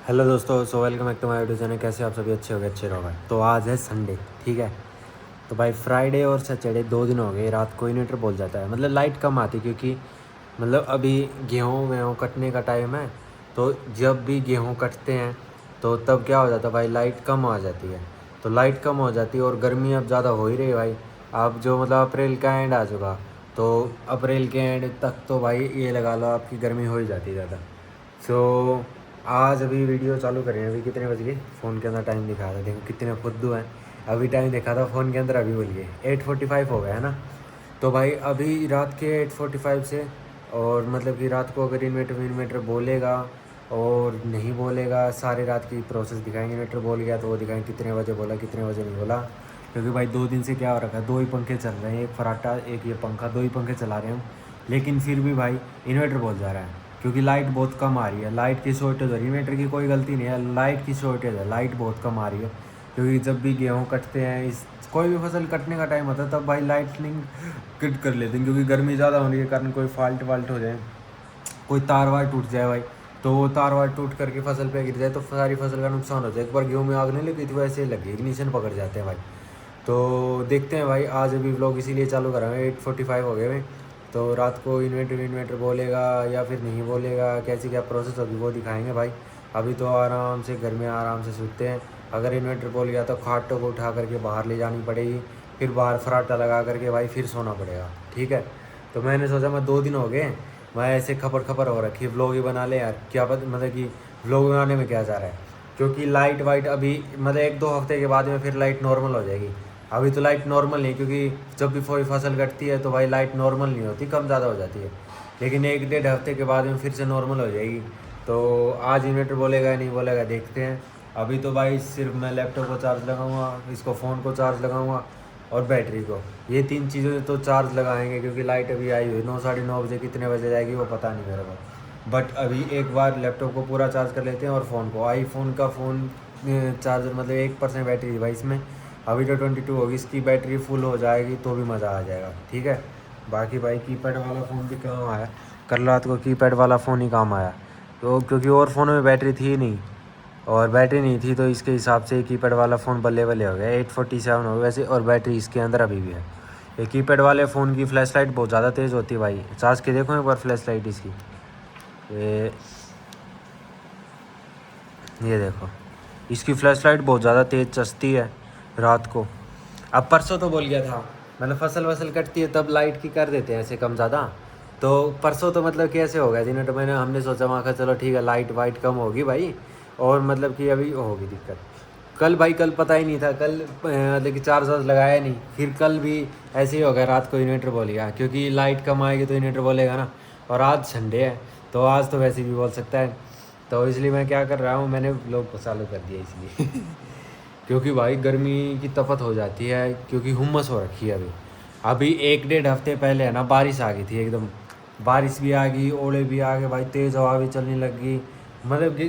Hello दोस्तों, so welcome back to my YouTube channel. कैसे आप सभी अच्छे हो गए, अच्छे रहो भाई। तो आज है संडे, ठीक है। तो भाई फ्राइडे और सैटरडे 2 दिन हो गए रात को इन्वर्टर बोल जाता है, मतलब लाइट कम आती, क्योंकि मतलब अभी गेहूँ वेहूँ कटने का टाइम है। तो जब भी गेहूँ कटते हैं तो तब क्या हो जाता है भाई, लाइट कम आ जाती है। तो लाइट कम हो जाती है और गर्मी अब ज़्यादा हो ही रही है भाई। अब जो मतलब अप्रैल का एंड आ चुका, तो अप्रैल के एंड तक तो भाई ये लगा लो आपकी गर्मी हो ही जाती है ज़्यादा। सो आज अभी वीडियो चालू करें। अभी कितने बज गए, फ़ोन के अंदर टाइम दिखा रहा है, देखो कितने फुद्दू हैं। अभी टाइम देखा था फ़ोन के अंदर, अभी बोल गए 8:45 हो गया है ना। तो भाई अभी रात के 8:45 से, और मतलब कि रात को अगर इन्वेटर बोलेगा और नहीं बोलेगा, सारे रात की प्रोसेस दिखाएंगे। इन्वेटर बोल गया तो वो दिखाएंगे कितने बजे बोला, कितने बजे नहीं बोला। क्योंकि भाई 2 दिन से क्या हो रखा है, 2 ही पंखे चल रहे हैं, एक फराटा एक ये पंखा, 2 ही पंखे चला रहे हैं हम। लेकिन फिर भी भाई इन्वेटर बोल जा रहा है, क्योंकि लाइट बहुत कम आ रही है। लाइट की शॉर्टेज हो रही है, इन्वेटर की कोई गलती नहीं है, लाइट की शॉर्टेज है, लाइट बहुत कम आ रही है। क्योंकि जब भी गेहूँ कटते हैं, इस कोई भी फसल कटने का टाइम होता है, तब भाई लाइटनिंग कट कर लेते हैं। क्योंकि गर्मी ज़्यादा होने के कारण कोई फॉल्ट वाल्ट हो जाए, कोई तार वार टूट जाए भाई, तो वो तार वार टूट करके फसल पे गिर जाए तो सारी फसल का नुकसान हो जाए। एक बार गेहूँ में आग नहीं लगी थी, वैसे ही लगी, इग्निशन पकड़ जाते हैं भाई। तो देखते हैं भाई, आज अभी व्लॉग इसीलिए चालू करा है। 8:45 हो गए हैं। तो रात को इन्वेटर बोलेगा या फिर नहीं बोलेगा, कैसी क्या प्रोसेस होगी वो दिखाएंगे भाई। अभी तो आराम से घर में आराम से सोते हैं। अगर इन्वेटर बोल गया तो खाटों को उठा करके बाहर ले जानी पड़ेगी, फिर बाहर फराटा लगा करके भाई फिर सोना पड़ेगा, ठीक है। तो मैंने सोचा, मैं 2 दिन हो गए, मैं ऐसे खपर खपर हो रखी, व्लॉग ही बना ले यार, क्या पता मतलब कि व्लॉग बनाने में क्या जा रहा है। क्योंकि लाइट वाइट अभी मतलब 1-2 हफ्ते के बाद में फिर लाइट नॉर्मल हो जाएगी। अभी तो लाइट नॉर्मल नहीं, क्योंकि जब भी कोई फसल कटती है तो भाई लाइट नॉर्मल नहीं होती, कम ज़्यादा हो जाती है। लेकिन 1-1.5 हफ्ते के बाद में फिर से नॉर्मल हो जाएगी। तो आज इन्वर्टर बोलेगा या नहीं बोलेगा, देखते हैं। अभी तो भाई सिर्फ मैं लैपटॉप को चार्ज लगाऊंगा, इसको फ़ोन को चार्ज लगाऊंगा और बैटरी को, ये 3 चीज़ें तो चार्ज लगाएंगे। क्योंकि लाइट अभी आई हुई 9 साढ़े 9 बजे, कितने बजे जाएगी वो पता नहीं मेरे को। बट अभी एक बार लैपटॉप को पूरा चार्ज कर लेते हैं और फ़ोन को, आईफोन का फ़ोन चार्जर मतलब 1% बैटरी है भाई इसमें। अभी तो 22 होगी, इसकी बैटरी फुल हो जाएगी तो भी मज़ा आ जाएगा, ठीक है। बाकी भाई कीपैड वाला फ़ोन भी काम आया, कल रात को कीपैड वाला फ़ोन ही काम आया। तो क्योंकि और फ़ोन में बैटरी थी नहीं, और बैटरी नहीं थी, तो इसके हिसाब से कीपैड वाला फ़ोन बल्ले बल्ले हो गया। 847 हो गया वैसे, और बैटरी इसके अंदर अभी भी है। ये कीपैड वाले फ़ोन की फ्लैश लाइट बहुत ज़्यादा तेज़ होती है भाई, चार्ज के देखो एक बार फ्लैश लाइट इसकी। ये देखो, इसकी फ्लैश लाइट बहुत ज़्यादा तेज़ चसती है रात को। अब परसों तो बोल गया था, मतलब फसल वसल कटती है तब लाइट की कर देते हैं ऐसे कम ज़्यादा। तो परसों तो मतलब कैसे हो गया दिन, तो हमने सोचा वहाँ का चलो ठीक है, लाइट वाइट कम होगी भाई, और मतलब कि अभी होगी दिक्कत। कल भाई, कल पता ही नहीं था, कल मतलब कि चार्ज वार्ज लगाया नहीं, फिर कल भी ऐसे ही हो गया, रात को इन्वर्टर बोल गया, क्योंकि लाइट कम आएगी तो इन्वर्टर बोलेगा ना। और आज संडे है, तो आज तो वैसे भी बोल सकता है। तो इसलिए मैं क्या कर रहा हूँ, मैंने व्लॉग को चालू कर दिया इसलिए क्योंकि भाई गर्मी की तपत हो जाती है, क्योंकि हुम्मस हो रखी है अभी। अभी 1-1.5 हफ्ते पहले है ना, बारिश आ गई थी एकदम, बारिश भी आ गई, ओले भी आ गए भाई, तेज़ हवा भी चलने लग गई। मतलब कि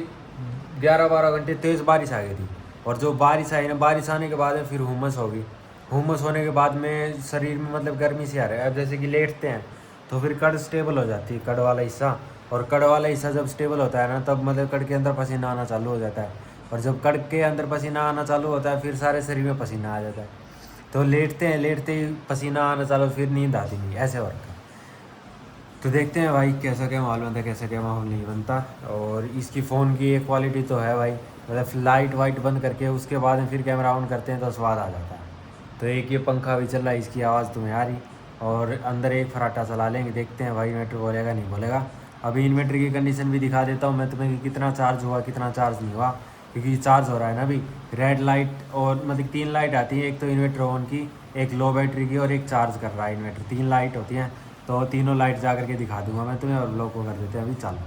11-12 घंटे तेज़ बारिश आ गई थी। और जो बारिश आई ना, बारिश आने के बाद में फिर हुम्मस होगी। हुम्मस होने के बाद में शरीर में मतलब गर्मी से आ रहा है। अब जैसे कि लेटते हैं तो फिर कड़ स्टेबल हो जाती है, कड़ वाला हिस्सा। और कड़ वाला हिस्सा जब स्टेबल होता है ना, तब मतलब कड़ के अंदर पसीना आना चालू हो जाता है। और जब कड़ के अंदर पसीना आना चालू होता है, फिर सारे शरीर में पसीना आ जाता है। तो लेटते हैं, लेटते ही पसीना आना चालू, फिर नींद आती नहीं, ऐसे हो रखा है। तो देखते हैं भाई कैसा क्या माहौल बनता है, कैसा क्या माहौल नहीं बनता। और इसकी फ़ोन की एक क्वालिटी तो है भाई, मतलब लाइट वाइट बंद करके उसके बाद में फिर कैमरा ऑन करते हैं तो स्वाद आ जाता है। तो एक ये पंखा भी चल रहा है, इसकी आवाज़ तुम्हें आ रही। और अंदर एक फराटा चला लेंगे, देखते हैं भाई इन्वर्टर बोलेगा नहीं बोलेगा। अभी इन्वर्टर की कंडीशन भी दिखा देता हूँ मैं तुम्हें कि कितना चार्ज हुआ कितना चार्ज नहीं हुआ। क्योंकि चार्ज हो रहा है ना अभी, रेड लाइट और मतलब 3 लाइट आती है, एक तो इन्वर्टर ऑन की, एक लो बैटरी की, और एक चार्ज कर रहा है इन्वर्टर, 3 लाइट होती हैं। तो तीनों लाइट जा करके दिखा दूंगा मैं तुम्हें, और लोग को कर देते हैं अभी चालू।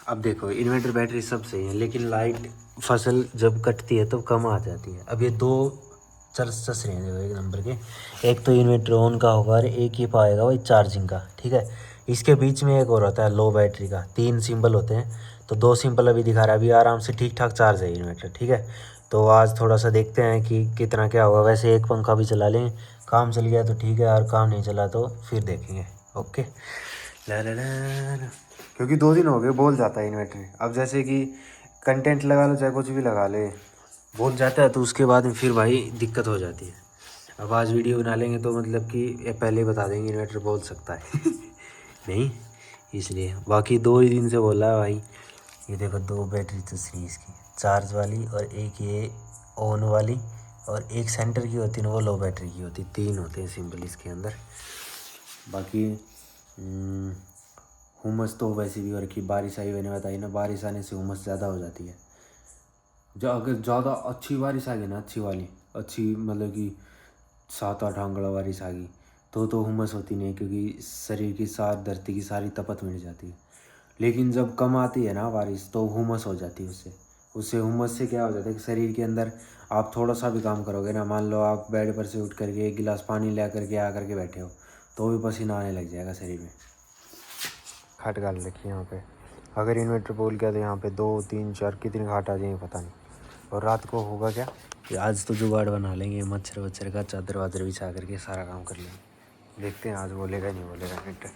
अब देखो, इन्वर्टर बैटरी सब सही है, लेकिन लाइट फसल जब कटती है तो कम आ जाती है। अब ये 2 चस रहे हैं देखो, एक नंबर के। एक तो इन्वर्टर ऑन का होगा और एक ही पाएगा वही चार्जिंग का, ठीक है। इसके बीच में एक और होता है लो बैटरी का, 3 सिंबल होते हैं। तो 2 सिंबल अभी दिखा रहा है, अभी आराम से ठीक ठाक चार्ज है इन्वर्टर, ठीक है। तो आज थोड़ा सा देखते हैं कि कितना क्या होगा। वैसे एक पंखा भी चला लें, काम चल गया तो ठीक है, और काम नहीं चला तो फिर देखेंगे। ओके, ला ला ला ला। क्योंकि 2 दिन हो गए बोल जाता है इन्वर्टर। अब जैसे कि कंटेंट लगा लो चाहे कुछ भी लगा ले, बोल जाता है तो उसके बाद में फिर भाई दिक्कत हो जाती है। अब आज वीडियो बना लेंगे तो मतलब कि ये पहले ही बता देंगे इन्वर्टर बोल सकता है नहीं, इसलिए बाकी 2 ही दिन से बोला है भाई। ये देखो 2 बैटरी तो सही इसकी, चार्ज वाली और एक ये ऑन वाली, और एक सेंटर की होती है ना वो लो बैटरी की होती, 3 होते हैं सिंपल इसके अंदर। बाकी हुमस तो वैसे भी हो रखी, बारिश आई मैंने बताई ना, बारिश आने से हुमस ज़्यादा हो जाती है। जो अगर ज़्यादा अच्छी बारिश आ गई ना, अच्छी वाली अच्छी मतलब कि 7-8 आंगड़ा बारिश आ गई तो हुमस होती नहीं है, क्योंकि शरीर की सारी धरती की सारी तपत मिट जाती है। लेकिन जब कम आती है ना बारिश तो हुमस हो जाती है उससे हुमस से क्या हो जाता है कि शरीर के अंदर आप थोड़ा सा भी काम करोगे ना, मान लो आप बेड पर से उठ करके 1 गिलास पानी ले करके आ करके बैठे हो तो भी पसीना आने लग जाएगा शरीर में। खाट डाल रखी है यहाँ पे, अगर इन्वर्टर बोल गया तो यहाँ पे 2 3 4 कितनी खाट आ जाएंगे पता नहीं। और रात को होगा क्या कि आज तो जुगाड़ बना लेंगे, मच्छर वच्छर का चादर वादर बिछा करके सारा काम कर लेंगे। देखते हैं आज बोलेगा नहीं बोलेगा इन्वर्टर।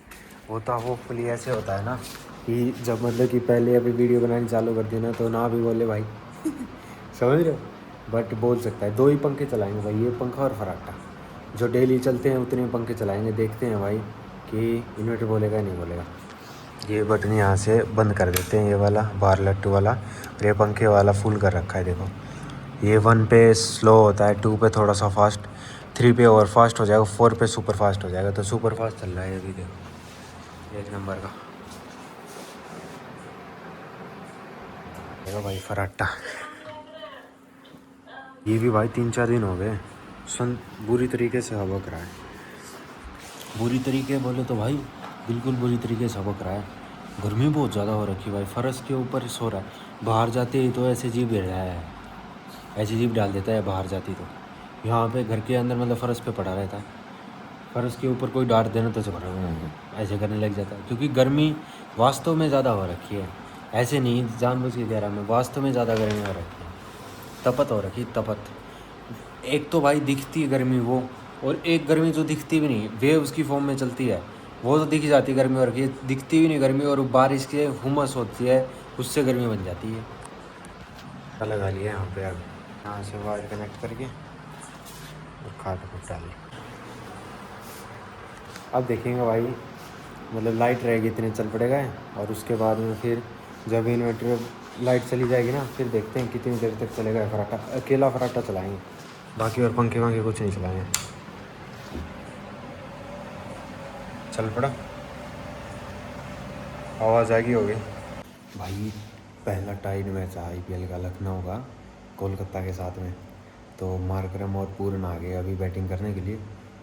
होता होपफुली ऐसे होता है ना कि जब मतलब कि पहले अभी वीडियो बनानी चालू कर दी ना तो ना भी बोले भाई समझ रहे हो, बट बोल सकता है। 2 ही पंखे चलाएंगे भाई, ये पंखा और फराटा, जो डेली चलते हैं उतने पंखे चलाएंगे। देखते हैं भाई कि इन्वर्टर बोलेगा नहीं बोलेगा। ये बटन यहाँ से बंद कर देते हैं, ये वाला बाहर लट्टू वाला, और ये पंखे वाला फुल कर रखा है। देखो ये 1 पे स्लो होता है, 2 पे थोड़ा सा फास्ट, 3 पे और फास्ट हो जाएगा, 4 पे सुपर फास्ट हो जाएगा। तो सुपर फास्ट चल रहा है अभी, देखो 1 नंबर का। देखो भाई फराटा, ये भी भाई 3-4 दिन हो गए सन बुरी तरीके से हबक रहा है। बुरी तरीके बोले तो भाई बिल्कुल बुरी तरीके से हबक रहा है। गर्मी बहुत ज़्यादा हो रखी है भाई, फर्श के ऊपर सो रहा है। बाहर जाते ही तो ऐसे जीभ गिर रहा है, ऐसी जीभ डाल देता है बाहर जाती तो। यहाँ पे घर के अंदर मतलब फ़र्श पे पड़ा रहता है, फ़र्श के ऊपर कोई डांट देना तो ऐसे करने लग जाता है। क्योंकि गर्मी वास्तव में ज़्यादा हो रखी है, ऐसे नहीं जानबूझ के कह रहा मैं, वास्तव में ज़्यादा गर्मी हो रखी है, तपत हो रखी तपत। एक तो भाई दिखती है गर्मी वो, और एक गर्मी जो दिखती भी नहीं, वे उसकी फॉर्म में चलती है, वो तो दिख जाती है गर्मी, और ये दिखती भी नहीं गर्मी, और बारिश के हुमस होती है उससे गर्मी बन जाती है। लगा लिया यहाँ पे, अब यहाँ से वायर कनेक्ट करके और खाट को डाल। अब देखेंगे भाई मतलब लाइट रहेगी इतने चल पड़ेगा, और उसके बाद में फिर जब इन्वर्टर लाइट चली जाएगी ना फिर देखते हैं कितनी देर तक चलेगा फराटा। अकेला फराटा चलाएंगे, बाकी और पंखे वंखे कुछ नहीं चलाएंगे। चल पड़ा, आवाज़ आएगी होगी भाई। पहला टाइड मैच है IPL का लखनऊ का कोलकाता के साथ में, तो मार्करम और पूरन आ गए अभी बैटिंग करने के लिए।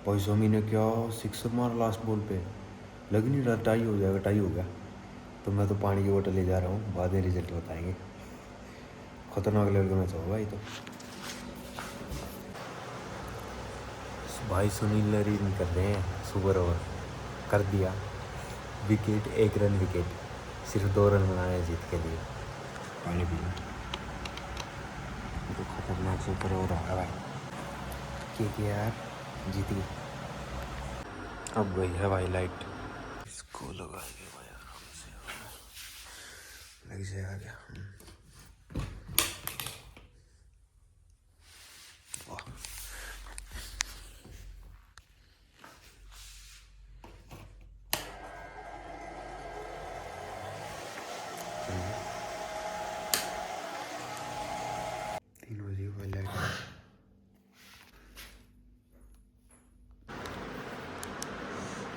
और सोमी ने क्या सिक्सर मारा लास्ट बॉल पे, लग नहीं रहा टाई हो जाएगा, टाई हो गया। तो मैं तो पानी की बोतल ले जा रहा हूँ, बाद में रिजल्ट बताएंगे। खतरनाक लेवल का मैच होगा भाई। तो भाई सुनील नरीन कर रहे हैं सुपर ओवर, कर दिया विकेट, 1 रन विकेट, सिर्फ 2 रन बनाए जीत के लिए। पानी पीना तो खतरनाक सुपर ओवर होगा भाई। KKR जीत गई। अब गई है भाई लाइट, इसको लगा के भाई आराम से लग जाएगा। वाह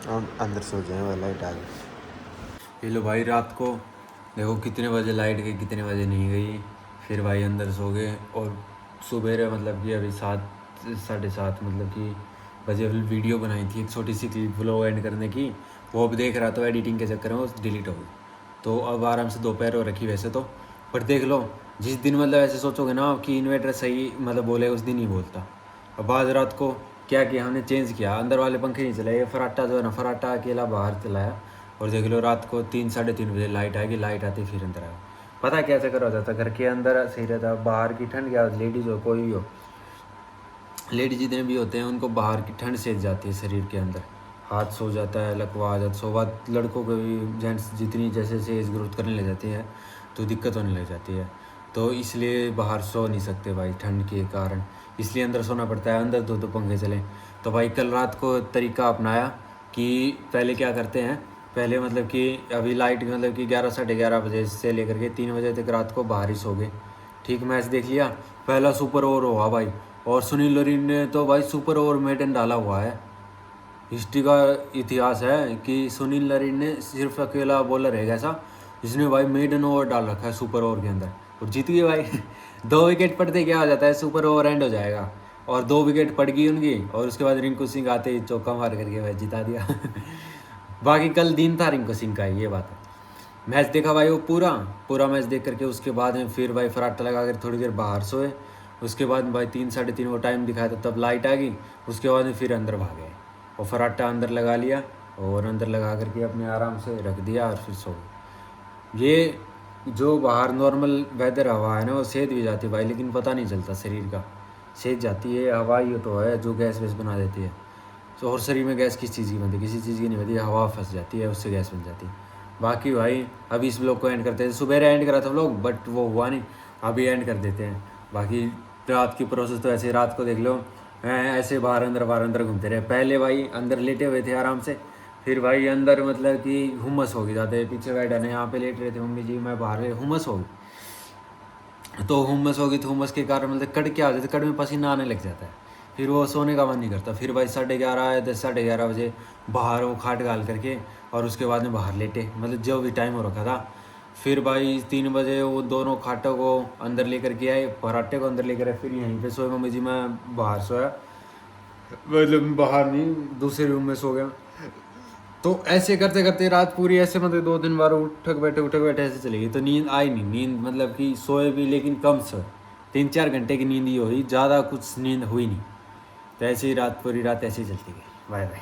अब अंदर सो जाए वाला लाइट आ गई। ये लो भाई रात को देखो कितने बजे लाइट गई कितने बजे नहीं गई, फिर भाई अंदर सो गए। और सुबह मतलब कि अभी 7 7:30 मतलब कि बजे वीडियो बनाई थी एक छोटी सी क्लिप व्लॉग एंड करने की, वो अब देख रहा था एडिटिंग के चक्कर में वो डिलीट हो गई। तो अब आराम से दोपहर हो रखी वैसे तो, पर देख लो जिस दिन मतलब ऐसे सोचोगे ना कि इन्वर्टर सही मतलब बोले उस दिन ही बोलता। अब आज रात को क्या किया हमने, चेंज किया, अंदर वाले पंखे नहीं चलाए, फराटा जो है ना फराटा अकेला बाहर चलाया। और देख लो रात को 3-3:30 बजे लाइट आएगी, लाइट आती फिर अंदर आएगा। पता क्या चक्कर हो जाता, घर के अंदर सही रहता, बाहर की ठंड क्या, लेडीज़ हो कोई भी हो, लेडीज जितने भी होते हैं उनको बाहर की ठंड सेक जाती है शरीर के अंदर, हाथ सो जाता है, लकवा आ जाता है। सो बात लड़कों को भी, जेंट्स जितनी जैसे जैसे एज ग्रोथ करने लग जाती है तो दिक्कत होने लग जाती है। तो इसलिए बाहर सो नहीं सकते भाई ठंड के कारण, इसलिए अंदर सोना पड़ता है। अंदर दो पंखे चले। तो भाई कल रात को तरीका अपनाया कि पहले क्या करते हैं, पहले मतलब कि अभी लाइट मतलब कि 11 साढ़े 11 बजे से लेकर के 3 बजे तक रात को बाहर ही सो गए। ठीक, मैच देख लिया। पहला सुपर ओवर हुआ भाई, और सुनील लरीन ने तो भाई सुपर ओवर मेडन डाला हुआ है। हिस्ट्री का इतिहास है कि सुनील नरीन ने सिर्फ अकेला बॉलर है ऐसा जिसने भाई मेडन ओवर डाल रखा है सुपर ओवर के अंदर, और जीत गए भाई। 2 विकेट पड़ते क्या हो जाता है, सुपर ओवर एंड हो जाएगा। और 2 विकेट पड़ गई उनकी, और उसके बाद रिंकू सिंह आते ही चौका मार करके भाई जिता दिया। बाकी कल दिन था रिंकू सिंह का, ये बात है। मैच देखा भाई वो पूरा पूरा मैच देख करके उसके बाद में फिर भाई फराटा लगा कर थोड़ी देर बाहर सोए। उसके बाद भाई 3 साढ़े 3 वो टाइम दिखाया था, तब लाइट आ गई। उसके बाद में फिर अंदर भागे और फराटा अंदर लगा लिया, और अंदर लगा करके अपने आराम से रख दिया और फिर सो गए। ये जो बाहर नॉर्मल वेदर हवा है ना, वो सेहत भी जाती है भाई, लेकिन पता नहीं चलता शरीर का, सेहत जाती है। हवा ये तो है जो गैस वैस बना देती है। तो और शरीर में गैस किस चीज़ की बनती है, किसी चीज़ की नहीं बनती, हवा फंस जाती है उससे गैस बन जाती है। बाकी भाई अभी इस ब्लॉग को एंड करते हैं। सुबह एंड करा था व्लॉग बट वो हुआ नहीं, अभी एंड कर देते हैं। बाकी रात की प्रोसेस तो ऐसे रात को देख लो, ऐसे बाहर अंदर घूमते रहे। पहले भाई अंदर लेटे हुए थे आराम से, फिर भाई अंदर मतलब कि हुमस हो गई जाते, पीछे बैठे ने यहाँ पे लेट रहे थे मम्मी जी, मैं बाहर हुमस हो गई। तो हुमस हो गई तो हुमस के कारण मतलब कड़ के आ जाते, कड़ में पसीना आने लग जाता है, फिर वो सोने का मन नहीं करता। फिर भाई 11:30 10 साढ़े 11 बजे बाहर वो खाट डाल करके, और उसके बाद में बाहर लेटे, मतलब जो भी टाइम हो रखा था। फिर भाई 3 बजे वो दोनों खाटों को अंदर लेकर के आए, पराठे को अंदर लेकर आए, फिर यहीं पे सोए मम्मी जी, मैं बाहर सोया, मतलब बाहर नहीं दूसरे रूम में सो गया। तो ऐसे करते करते रात पूरी ऐसे मतलब 2 दिन बार उठक बैठे ऐसे चली गई। तो नींद आई नहीं, नींद मतलब कि सोए भी लेकिन कम सोए, 3-4 घंटे की नींद ही हुई, ज़्यादा कुछ नींद हुई नहीं। तो ऐसे ही रात पूरी रात ऐसे ही चलती गई। Bye bye.